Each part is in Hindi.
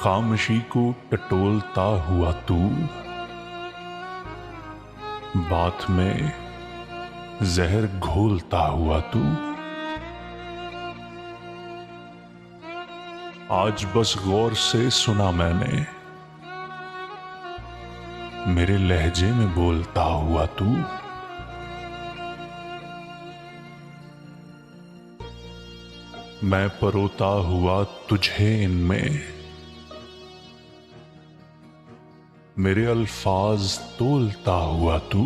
खामोशी को टटोलता हुआ तू, बात में जहर घोलता हुआ तू। आज बस गौर से सुना मैंने, मेरे लहजे में बोलता हुआ तू। मैं परोता हुआ तुझे इनमें, मेरे अल्फाज तोलता हुआ तू।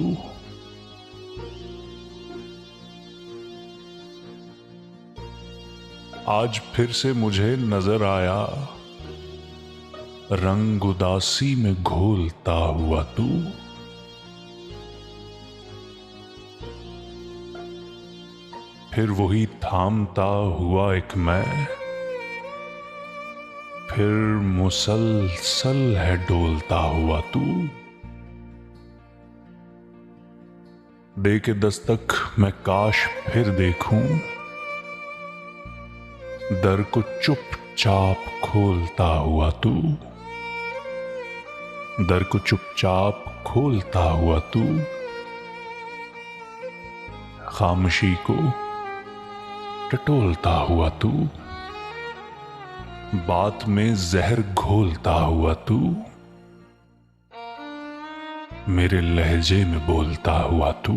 आज फिर से मुझे नजर आया, रंग उदासी में घोलता हुआ तू। फिर वही थामता हुआ एक मैं, फिर मुसलसल है डोलता हुआ तू। दे के दस्तक मैं काश फिर देखूं, दर को चुपचाप खोलता हुआ तू। दर को चुपचाप खोलता हुआ तू। खामोशी को टटोलता हुआ तू, बात में जहर घोलता हुआ तू, मेरे लहजे में बोलता हुआ तू।